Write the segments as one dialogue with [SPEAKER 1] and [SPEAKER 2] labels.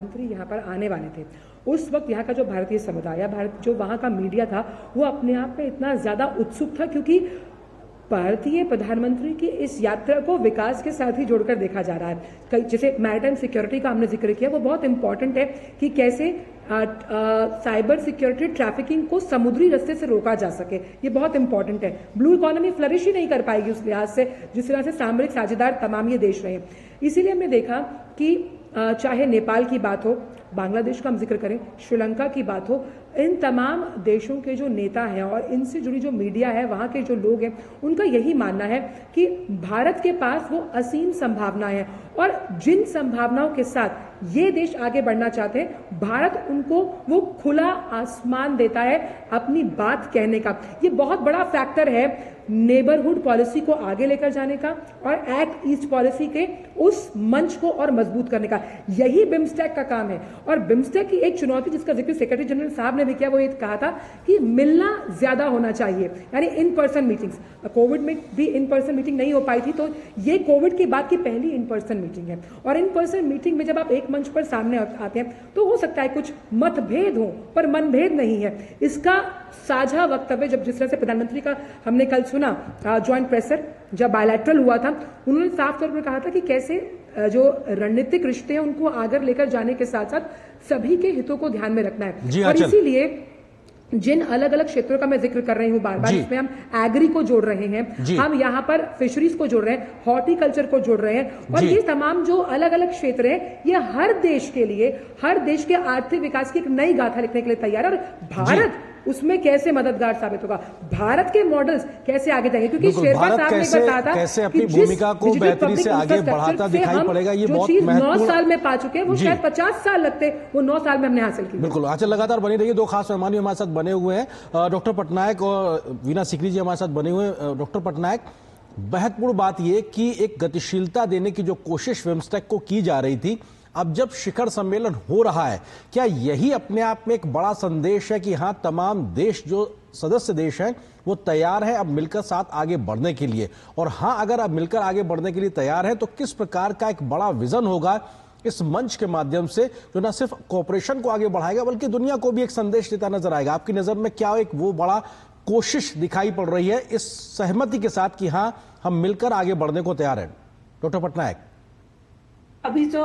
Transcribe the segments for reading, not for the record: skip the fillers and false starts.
[SPEAKER 1] मंत्री यहाँ पर आने वाले थे। उस वक्त यहाँ का जो भारतीय समुदाय, भारत जो वहाँ का मीडिया था, वो अपने आप में इतना ज्यादा उत्सुक था क्योंकि भारतीय प्रधानमंत्री की इस यात्रा को विकास के साथ ही जोड़कर देखा जा रहा है। जैसे मैरिटाइम सिक्योरिटी का हमने जिक्र किया, वो बहुत इंपॉर्टेंट है कि कैसे साइबर सिक्योरिटी ट्रैफिकिंग को समुद्री रास्ते से रोका जा सके, ये बहुत इंपॉर्टेंट है। ब्लू इकोनॉमी फ्लरिश ही नहीं कर पाएगी उस लिहाज से जिस तरह से सामरिक साझेदार तमाम ये देश रहे। इसीलिए हमने देखा कि चाहे नेपाल की बात हो, बांग्लादेश का हम जिक्र करें, श्रीलंका की बात हो, इन तमाम देशों के जो नेता हैं और इनसे जुड़ी जो मीडिया है, वहां के जो लोग हैं, उनका यही मानना है कि भारत के पास वो असीम संभावनाएं हैं और जिन संभावनाओं के साथ ये देश आगे बढ़ना चाहते हैं, भारत उनको वो खुला आसमान देता है अपनी बात कहने का। ये बहुत बड़ा फैक्टर है नेबरहुड पॉलिसी को आगे लेकर जाने का और एक्ट ईस्ट पॉलिसी के उस मंच को और मजबूत करने का। यही बिम्स्टेक का काम है। और बिम्स्टेक की एक चुनौती जिसका जिक्र सेक्रेटरी जनरल साहब ने भी किया, वो ये कहा था कि मिलना ज्यादा होना चाहिए, यानी इन पर्सन मीटिंग्स। कोविड में भी इन पर्सन मीटिंग नहीं हो पाई थी, तो ये कोविड के बाद की पहली इन पर्सन मीटिंग है। और इन पर्सन मीटिंग में जब आप एक मंच पर सामने आते हैं तो हो सकता है कुछ मतभेद हो पर मनभेद नहीं है। इसका साझा वक्तव्य जब जिस तरह से प्रधानमंत्री का हमने कल सुना ज्वाइंट प्रेसर जब बायलैटरल हुआ था, उन्होंने साफ तौर पर कहा था कि कैसे जो रणनीतिक रिश्ते हैं उनको आगे लेकर जाने के साथ साथ सभी के हितों को ध्यान में रखना है। और इसीलिए जिन अलग अलग क्षेत्रों का मैं जिक्र कर रही हूं बार बार, इसमें हम एग्री को जोड़ रहे हैं, हम यहाँ पर फिशरीज को जोड़ रहे हैं, हॉर्टिकल्चर को जोड़ रहे हैं, और ये तमाम जो अलग अलग क्षेत्र हैं, ये हर देश के लिए, हर देश के आर्थिक विकास की एक नई गाथा लिखने के लिए तैयार है। और भारत उसमें कैसे मददगार साबित होगा, भारत के मॉडल्स कैसे आगे जाएंगे, क्योंकि शेरपा साहब ने बताया था
[SPEAKER 2] कैसे अपनी भूमिका को बेहतरी से आगे बढ़ाता दिखाई पड़ेगा। ये बहुत महत्वपूर्ण
[SPEAKER 1] 9 साल में पा चुके हैं, वो शायद 50 साल लगते, वो 9 साल में हमने हासिल की।
[SPEAKER 2] बिल्कुल। अच्छा, लगातार बनी रहिए। दो खास मेहमान हमारे साथ बने हुए हैं, डॉक्टर पटनायक और वीना सिकरी जी हमारे साथ बने हुए हैं। डॉक्टर पटनायक, महत्वपूर्ण बात यह कि एक गतिशीलता देने की जो कोशिश बिम्स्टेक को की जा रही थी, अब जब शिखर सम्मेलन हो रहा है, क्या यही अपने आप में एक बड़ा संदेश है कि हां, तमाम देश जो सदस्य देश हैं वो तैयार है अब मिलकर साथ आगे बढ़ने के लिए? और हां, अगर अब मिलकर आगे बढ़ने के लिए तैयार है तो किस प्रकार का एक बड़ा विजन होगा इस मंच के माध्यम से जो न सिर्फ कोऑपरेशन को आगे बढ़ाएगा बल्कि दुनिया को भी एक संदेश देता नजर आएगा? आपकी नजर में क्या एक वो बड़ा कोशिश दिखाई पड़ रही है इस सहमति के साथ कि हां, हम मिलकर आगे बढ़ने को तैयार है? डॉक्टर पटनायक,
[SPEAKER 3] अभी जो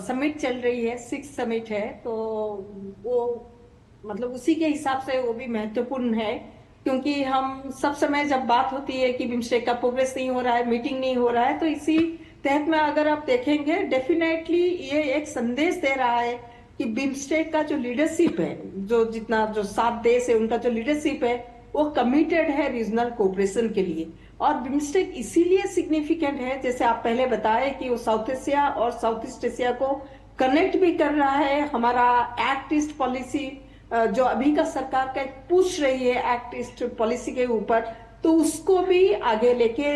[SPEAKER 3] समिट चल रही है, 6th समिट है, तो वो मतलब उसी के हिसाब से वो भी महत्वपूर्ण है, क्योंकि हम सब समय जब बात होती है कि बिम्स्टेक का प्रोग्रेस नहीं हो रहा है, मीटिंग नहीं हो रहा है, तो इसी तहत में अगर आप देखेंगे, डेफिनेटली ये एक संदेश दे रहा है कि बिम्स्टेक का जो लीडरशिप है, जो 7 देश है उनका जो लीडरशिप है, वो कमिटेड है रीजनल कोऑपरेशन के लिए। और बिम्स्टेक इसीलिए सिग्निफिकेंट है, जैसे आप पहले बताए कि वो साउथ एशिया और साउथ ईस्ट एशिया को कनेक्ट भी कर रहा है। हमारा एक्ट ईस्ट पॉलिसी जो अभी का सरकार का एक पुश रही है एक्ट ईस्ट पॉलिसी के ऊपर, तो उसको भी आगे लेके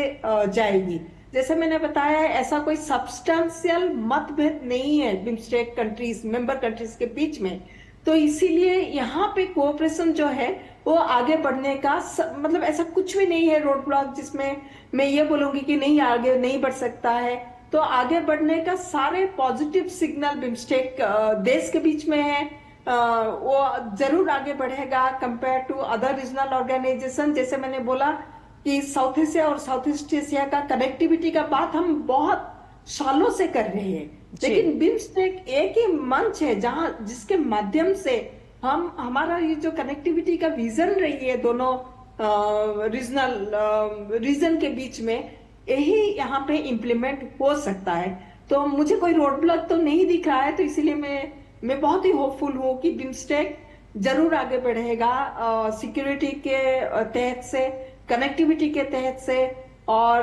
[SPEAKER 3] जाएगी। जैसे मैंने बताया, ऐसा कोई सब्सटेंशियल मतभेद नहीं है बिम्स्टेक कंट्रीज, मेंबर कंट्रीज के बीच में, तो इसीलिए यहाँ पे कोऑपरेशन जो है वो आगे बढ़ने का मतलब ऐसा कुछ भी नहीं है रोड ब्लॉक जिसमें मैं ये बोलूंगी कि नहीं आगे नहीं बढ़ सकता है। तो आगे बढ़ने का सारे पॉजिटिव सिग्नल बिम्स्टेक देश के बीच में है, वो जरूर आगे बढ़ेगा compare to other regional organisation. जैसे मैंने बोला कि साउथ एशिया और साउथ ईस्ट एशिया का कनेक्टिविटी का बात हम बहुत सालों से कर रहे हैं, लेकिन बिम्स्टेक एक ही मंच है जहां जिसके माध्यम से हम हमारा ये जो कनेक्टिविटी का विजन रही है दोनों रीजन के बीच में, यही यहाँ पे इम्प्लीमेंट हो सकता है। तो मुझे कोई रोड ब्लॉक तो नहीं दिख रहा है, तो इसीलिए मैं बहुत ही होपफुल हूँ कि बिम्स्टेक जरूर आगे बढ़ेगा सिक्योरिटी के तहत से, कनेक्टिविटी के तहत से, और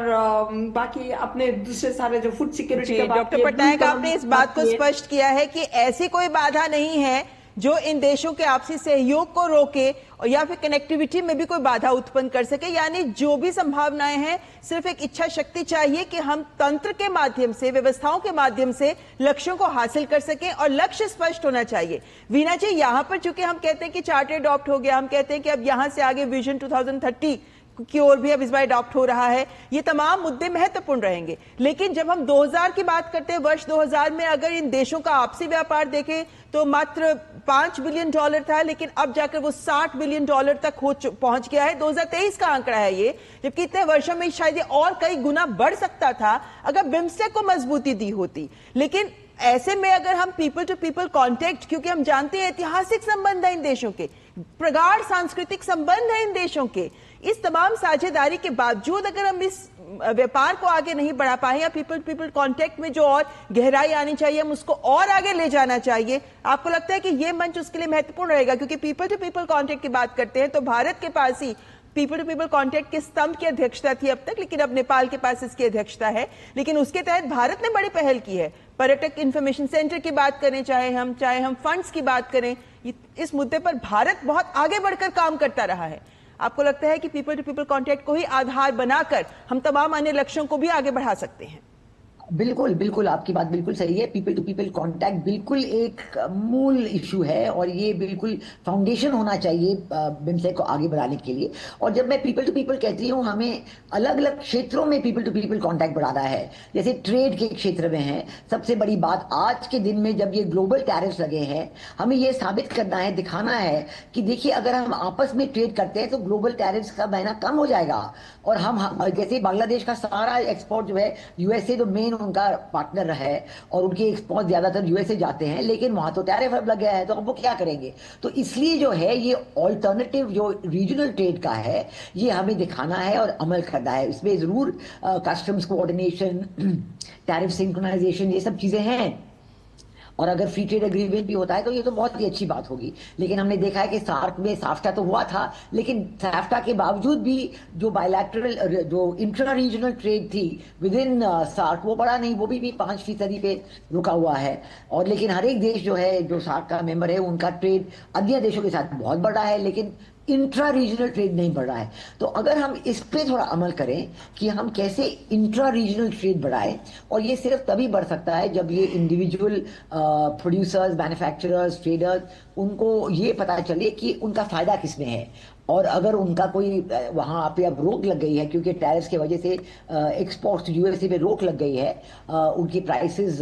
[SPEAKER 3] बाकी अपने दूसरे सारे जो फूड सिक्योरिटी का।
[SPEAKER 4] डॉक्टर पटनायक, आपने इस बात को स्पष्ट किया है कि ऐसी कोई बाधा नहीं है जो इन देशों के आपसी सहयोग को रोके और या फिर कनेक्टिविटी में भी कोई बाधा उत्पन्न कर सके, यानी जो भी संभावनाएं हैं, सिर्फ एक इच्छा शक्ति चाहिए कि हम तंत्र के माध्यम से, व्यवस्थाओं के माध्यम से लक्ष्यों को हासिल कर सकें, और लक्ष्य स्पष्ट होना चाहिए। वीना जी, यहाँ पर चूंकि हम कहते हैं कि चार्टर अडॉप्ट हो गया, हम कहते हैं कि अब यहाँ से आगे विजन 2030 की ओर भी अब इस बार अडॉप्ट हो रहा है। ये तमाम मुद्दे महत्वपूर्ण रहेंगे। लेकिन जब हम 2000 की बात करते हैं, वर्ष 2000 में अगर इन देशों का आपसी व्यापार देखें तो मात्र $5 बिलियन था, लेकिन अब जाकर वो $60 बिलियन तक पहुंच गया है। 2023 का आंकड़ा है ये, जबकि इतने वर्षों में शायद ये और कई गुना बढ़ सकता था अगर बिम्स्टेक को मजबूती दी होती। लेकिन ऐसे में अगर हम पीपल टू पीपल कांटेक्ट, क्योंकि हम जानते हैं ऐतिहासिक संबंध है इन देशों के, प्रगाढ़ सांस्कृतिक संबंध है इन देशों के, इस तमाम साझेदारी के बावजूद अगर हम इस व्यापार को आगे नहीं बढ़ा पाए या पीपल टू पीपल कांटेक्ट में जो और गहराई आनी चाहिए, हम उसको और आगे ले जाना चाहिए, आपको लगता है कि ये मंच उसके लिए महत्वपूर्ण रहेगा? क्योंकि पीपल टू पीपल कांटेक्ट की बात करते हैं तो भारत के पास ही पीपल टू पीपल कांटेक्ट के स्तंभ की अध्यक्षता थी अब तक, लेकिन अब नेपाल के पास इसकी अध्यक्षता है। लेकिन उसके तहत भारत ने बड़ी पहल की है। पर्यटक इंफॉर्मेशन सेंटर की बात करें, चाहे हम फंड्स की बात करें, इस मुद्दे पर भारत बहुत आगे बढ़कर काम करता रहा है। आपको लगता है कि पीपल टू पीपल कांटेक्ट को ही आधार बनाकर हम तमाम अन्य लक्ष्यों को भी आगे बढ़ा सकते हैं?
[SPEAKER 5] बिल्कुल बिल्कुल, आपकी बात बिल्कुल सही है। पीपल टू पीपल कांटेक्ट बिल्कुल एक मूल इशू है और ये बिल्कुल फाउंडेशन होना चाहिए बिम्स्टेक को आगे बढ़ाने के लिए। और जब मैं पीपल टू पीपल कहती हूँ, हमें अलग अलग क्षेत्रों में पीपल टू पीपल कांटेक्ट बढ़ाना है। जैसे ट्रेड के क्षेत्र में है, सबसे बड़ी बात आज के दिन में जब ये ग्लोबल टैरिफ्स लगे हैं, हमें ये साबित करना है, दिखाना है कि देखिए अगर हम आपस में ट्रेड करते हैं तो ग्लोबल टैरिफ्स का बहना कम हो जाएगा। और हम जैसे बांग्लादेश का सारा एक्सपोर्ट जो है यूएसए जो मेन उनका पार्टनर है और उनके एक्सपोर्ट ज्यादातर यूएसए जाते हैं, लेकिन वहां तो टैरिफ अब लग गया है, तो अब वो क्या करेंगे? तो इसलिए जो है ये ऑल्टरनेटिव जो रीजनल ट्रेड का है ये हमें दिखाना है और अमल करना है। इसमें जरूर कस्टम्स कोऑर्डिनेशन, टैरिफ सिंक्रोनाइजेशन, ये सब चीजें हैं। और अगर फ्री ट्रेड एग्रीमेंट भी होता है तो ये तो बहुत ही अच्छी बात होगी। लेकिन हमने देखा है कि सार्क में साफ्टा तो हुआ था, लेकिन साफ्टा के बावजूद भी जो बायलैटरल जो इंट्रा रीजनल ट्रेड थी विद इन सार्क वो बढ़ा नहीं, वो भी 5% पे रुका हुआ है। और लेकिन हर एक देश जो है जो सार्क का मेंबर है उनका ट्रेड अन्य देशों के साथ बहुत बढ़ा है, लेकिन इंट्रा रीजनल ट्रेड नहीं बढ़ रहा है। तो अगर हम इस पे थोड़ा अमल करें कि हम कैसे इंट्रा रीजनल ट्रेड बढ़ाएं, और ये सिर्फ तभी बढ़ सकता है जब ये इंडिविजुअल प्रोड्यूसर्स, मैन्युफैक्चरर्स, ट्रेडर्स, उनको ये पता चले कि उनका फायदा किसमें है। और अगर उनका कोई वहां पे अब रोक लग गई है क्योंकि टैरिफ्स की वजह से एक्सपोर्ट्स यूएसए पे रोक लग गई है, उनकी प्राइसेस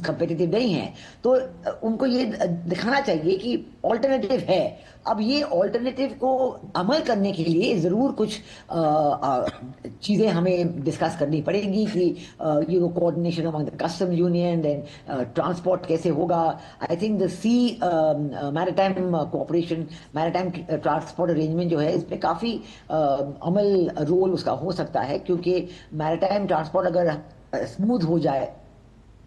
[SPEAKER 5] कंपेटिटिव नहीं है, तो उनको ये दिखाना चाहिए कि ऑल्टरनेटिव है। अब ये ऑल्टरनेटिव को अमल करने के लिए जरूर कुछ चीजें हमें डिस्कस करनी पड़ेगी कि ये coordination among the custom union, then transport कैसे होगा। I think the sea maritime cooperation, maritime transport arrangement जो है इसमें काफी अमल रोल उसका हो सकता है, क्योंकि मैरिटाइम ट्रांसपोर्ट अगर स्मूथ हो जाए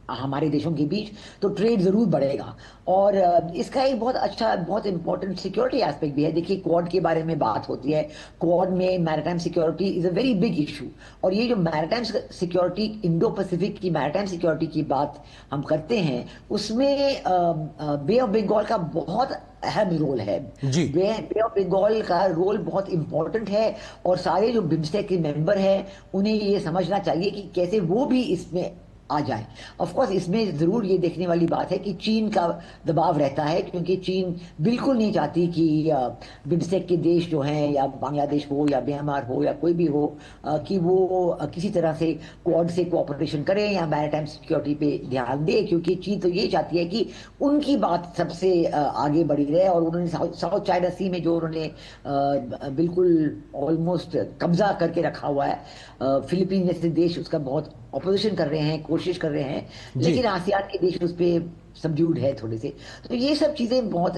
[SPEAKER 5] हमारे देशों के बीच तो ट्रेड जरूर बढ़ेगा। और इसका एक बहुत अच्छा, बहुत इंपॉर्टेंट सिक्योरिटी एस्पेक्ट भी है। देखिए क्वाड के बारे में बात होती है, क्वाड में maritime security is a very big issue. और ये जो मैरिटाइम सिक्योरिटी, इंडो पैसिफिक की मैरिटाइम सिक्योरिटी की बात हम करते हैं, उसमें बे ऑफ बंगाल का बहुत अहम रोल है। बे ऑफ बंगाल का रोल बहुत इंपॉर्टेंट है और सारे जो बिम्स्टेक के मेंबर हैं उन्हें ये समझना चाहिए कि कैसे वो भी इसमें आ जाए। ऑफ कोर्स इसमें जरूर ये देखने वाली बात है कि चीन का दबाव रहता है, क्योंकि चीन बिल्कुल नहीं चाहती कि बिम्स्टेक के देश जो हैं, या बांग्लादेश हो या म्यांमार हो या कोई भी हो, कि वो किसी तरह से क्वाड से कोऑपरेशन करें या मैरिटाइम सिक्योरिटी पे ध्यान दे, क्योंकि चीन तो ये चाहती है कि उनकी बात सबसे आगे बढ़ी रहे। और उन्होंने साउथ चाइना सी में जो उन्होंने बिल्कुल ऑलमोस्ट कब्जा करके रखा हुआ है, फिलीपीन जैसे देश उसका बहुत ऑपोजिशन कर रहे हैं, कोशिश कर रहे हैं, लेकिन आसियान के देश उस पर सबड्यूड है थोड़े से। तो ये सब चीजें बहुत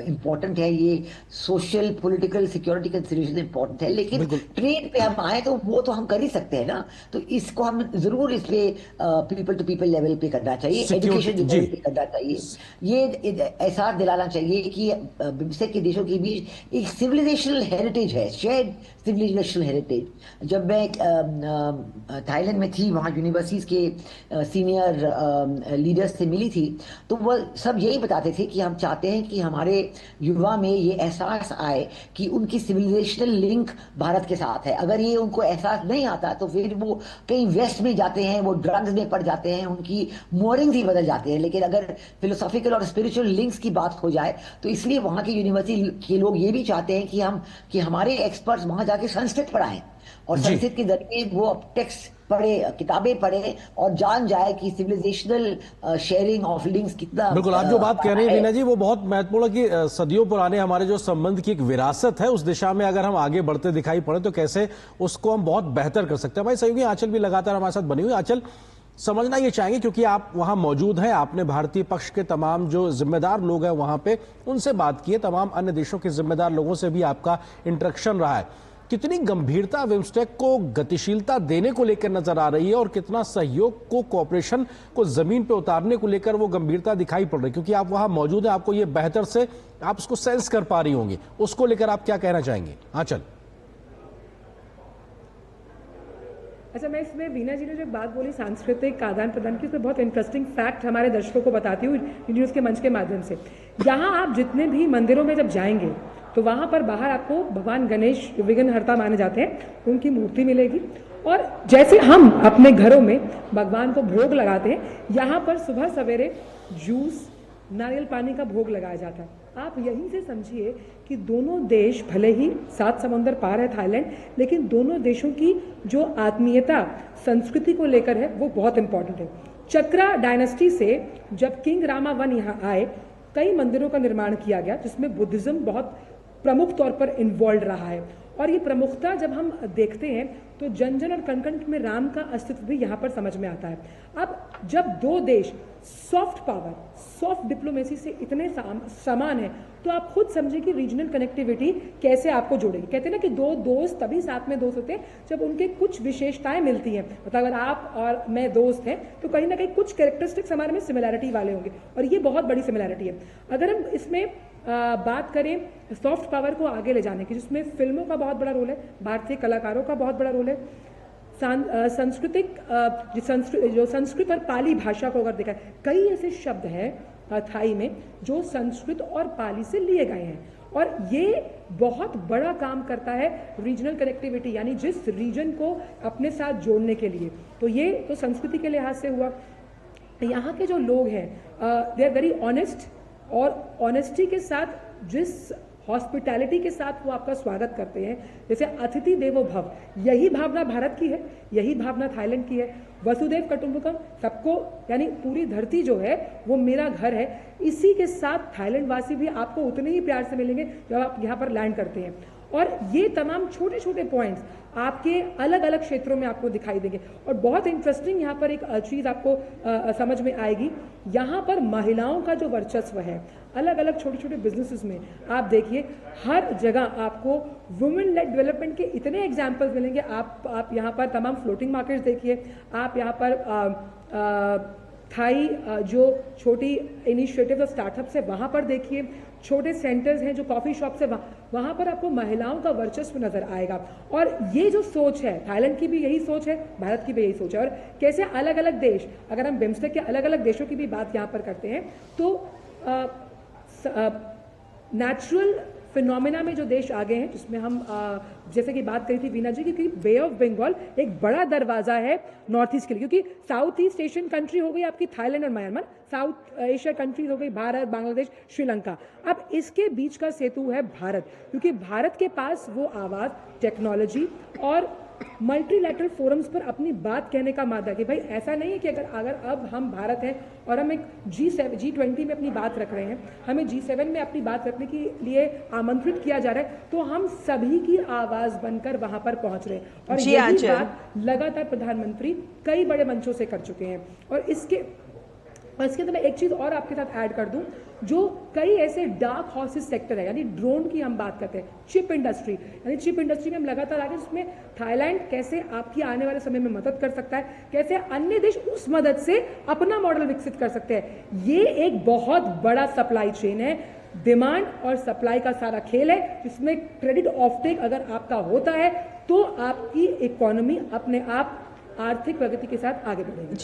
[SPEAKER 5] इंपॉर्टेंट है, ये social political security consideration important है। लेकिन ट्रेड पे हम आए तो वो तो हम कर ही सकते हैं ना, तो इसको हम जरूर इस पे पीपल टू पीपल लेवल पे करना चाहिए, एजुकेशन लेवल पे करना चाहिए। ये एहसास दिलाना चाहिए कि बिम्स्टेक के देशों के बीच एक सिविलाइजेशनल हेरिटेज है, शेयर्ड सिविलाइजेशनल हेरिटेज। जब मैं थाईलैंड में थी, वहाँ यूनिवर्सिटीज के सीनियर लीडर्स से मिली थी तो वह सब यही बताते थे कि हम चाहते हैं कि हमारे युवा में ये एहसास आए कि उनकी सिविलाइजेशनल लिंक भारत के साथ है। अगर ये उनको एहसास नहीं आता तो फिर वो कहीं वेस्ट में जाते हैं, वो ड्रग्स में पड़ जाते हैं, उनकी मोरिंग्स ही बदल जाते हैं। लेकिन अगर फिलोसॉफिकल और स्पिरिचुअल लिंक्स की बात हो जाए तो इसलिए वहां की यूनिवर्सिटी के लोग ये भी चाहते हैं कि हमारे एक्सपर्ट्स वहां जाके संस्कृत पढ़ाएं और संस्कृत के जरिए वो अब टेक्स्ट पढ़े, किताबें पढ़े और जान जाए कि सिविलाइजेशनल शेयरिंग ऑफ लिंक्स कितना।
[SPEAKER 2] बिल्कुल, आप जो बात कह रहे हैं वीना जी वो बहुत महत्वपूर्ण है कि सदियों पुराने हमारे जो संबंध की एक विरासत है उस दिशा में अगर हम आगे बढ़ते दिखाई पड़े तो कैसे उसको हम बहुत बेहतर कर सकते हैं। हमारी सहयोगी आंचल भी लगातार हमारे साथ बनी हुई। आंचल, समझना ये चाहेंगे क्योंकि आप वहां मौजूद हैं, आपने भारतीय पक्ष के तमाम जो जिम्मेदार लोग हैं वहां पे उनसे बात की है, तमाम अन्य देशों के जिम्मेदार लोगों से भी आपका इंटरेक्शन रहा है। कितनी गंभीरता बिम्स्टेक को गतिशीलता देने को लेकर नजर आ रही है और कितना सहयोग को, कोऑपरेशन को जमीन पे उतारने को लेकर वो गंभीरता दिखाई पड़ रही है? क्योंकि आप वहां मौजूद हैं, आपको ये बेहतर से आप उसको सेंस कर पा रही होंगी, उसको लेकर आप क्या कहना चाहेंगे? हाँ, चल।
[SPEAKER 1] अच्छा, मैं इसमें वीना जी ने जो बात बोली सांस्कृतिक आदान प्रदान की, उसमें बहुत इंटरेस्टिंग फैक्ट हमारे दर्शकों को बताती हूँ न्यूज़ के मंच के माध्यम से। यहाँ आप जितने भी मंदिरों में जब जाएंगे तो वहाँ पर बाहर आपको भगवान गणेश विघ्नहर्ता माने जाते हैं, उनकी मूर्ति मिलेगी। और जैसे हम अपने घरों में भगवान को भोग लगाते हैं, यहाँ पर सुबह सवेरे जूस, नारियल पानी का भोग लगाया जाता है। आप यहीं से समझिए कि दोनों देश, भले ही 7 समुंदर पार है थाईलैंड, लेकिन दोनों देशों की जो आत्मीयता संस्कृति को लेकर है वो बहुत इंपॉर्टेंट है। चक्रा डायनेस्टी से जब किंग रामा 1 यहाँ आए, कई मंदिरों का निर्माण किया गया जिसमें बुद्धिज्म बहुत प्रमुख तौर पर इन्वॉल्व रहा है। और ये प्रमुखता जब हम देखते हैं तो जन जन और कण कण में राम का अस्तित्व भी यहाँ पर समझ में आता है। अब जब दो देश सॉफ्ट पावर, सॉफ्ट डिप्लोमेसी से इतने समान है तो आप खुद समझिए कि रीजनल कनेक्टिविटी कैसे आपको जोड़ेगी। कहते हैं ना कि दो दोस्त तभी साथ में दोस्त होते हैं जब उनके कुछ विशेषताएं मिलती हैं। मतलब अगर आप और मैं दोस्त हैं तो कहीं ना कहीं कुछ कैरेक्टरिस्टिक्स हमारे में सिमिलैरिटी वाले होंगे, और ये बहुत बड़ी सिमिलैरिटी है। अगर हम इसमें बात करें सॉफ्ट पावर को आगे ले जाने की, जिसमें फिल्मों का बहुत बड़ा रोल है, भारतीय कलाकारों का बहुत बड़ा रोल है, जो संस्कृत और पाली भाषा को अगर देखा है, कई ऐसे शब्द हैं थाई में जो संस्कृत और पाली से लिए गए हैं, और ये बहुत बड़ा काम करता है रीजनल कनेक्टिविटी, यानी जिस रीजन को अपने साथ जोड़ने के लिए। तो ये तो संस्कृति के लिहाज से हुआ। यहाँ के जो लोग हैं दे आर वेरी ऑनेस्ट, और ऑनेस्टी के साथ जिस हॉस्पिटैलिटी के साथ वो आपका स्वागत करते हैं, जैसे अतिथि देवो भव, यही भावना भारत की है, यही भावना थाईलैंड की है। वसुदेव कुटुंबकम, सबको, यानी पूरी धरती जो है वो मेरा घर है, इसी के साथ थाईलैंड वासी भी आपको उतने ही प्यार से मिलेंगे जब आप यहाँ पर लैंड करते हैं। और ये तमाम छोटे छोटे पॉइंट्स आपके अलग अलग क्षेत्रों में आपको दिखाई देंगे। और बहुत इंटरेस्टिंग यहाँ पर एक चीज़ आपको समझ में आएगी, यहाँ पर महिलाओं का जो वर्चस्व है अलग अलग छोटे छोटे बिजनेसेस में, आप देखिए हर जगह आपको वुमेन लेड डेवलपमेंट के इतने एग्जाम्पल्स मिलेंगे। आप यहाँ पर तमाम फ्लोटिंग मार्केट्स देखिए, आप यहाँ पर थाई जो छोटी इनिशिएटिव और स्टार्टअप्स है वहाँ पर देखिए, छोटे सेंटर्स हैं जो कॉफ़ी शॉप्स है वहाँ पर आपको महिलाओं का वर्चस्व नजर आएगा। और ये जो सोच है, थाईलैंड की भी यही सोच है, भारत की भी यही सोच है। और कैसे अलग अलग देश, अगर हम बिम्स्टेक के अलग अलग देशों की भी बात यहाँ पर करते हैं तो नेचुरल फिनोमिना में जो देश आगे हैं, जिसमें हम जैसे कि बात करी थी वीना जी की, क्योंकि बे ऑफ बंगाल एक बड़ा दरवाजा है नॉर्थ ईस्ट के लिए, क्योंकि साउथ ईस्ट एशियन कंट्री हो गई आपकी थाईलैंड और म्यांमार, साउथ एशिया कंट्रीज हो गई भारत, बांग्लादेश, श्रीलंका। अब इसके बीच का सेतु है भारत, क्योंकि भारत के पास वो आवाज, टेक्नोलॉजी और मल्टीलैटरल फोरम्स पर अपनी बात कहने का मादा कि भाई ऐसा नहीं है कि अगर अब हम भारत हैं और हम एक G20 में अपनी बात रख रहे हैं, हमें G7 में अपनी बात रखने के लिए आमंत्रित किया जा रहा है, तो हम सभी की आवाज बनकर वहां पर पहुंच रहे हैं। और यही बात लगातार प्रधानमंत्री कई बड़े मंचों से कर चुके हैं। और इसके अंदर मैं एक चीज और आपके साथ ऐड कर दूं, जो कई ऐसे डार्क हॉर्सेस सेक्टर है, यानी ड्रोन की हम बात करते हैं, चिप इंडस्ट्री, यानी चिप इंडस्ट्री में हम लगातार आगे, जिसमें थाईलैंड कैसे आपकी आने वाले समय में मदद कर सकता है, कैसे अन्य देश उस मदद से अपना मॉडल विकसित कर सकते हैं। ये एक बहुत बड़ा सप्लाई चेन है, डिमांड और सप्लाई का सारा खेल है, जिसमें क्रेडिट ऑफटेक अगर आपका होता है तो आपकी इकोनॉमी अपने आप आर्थिक प्रगति के साथ आगे बढ़ेगी।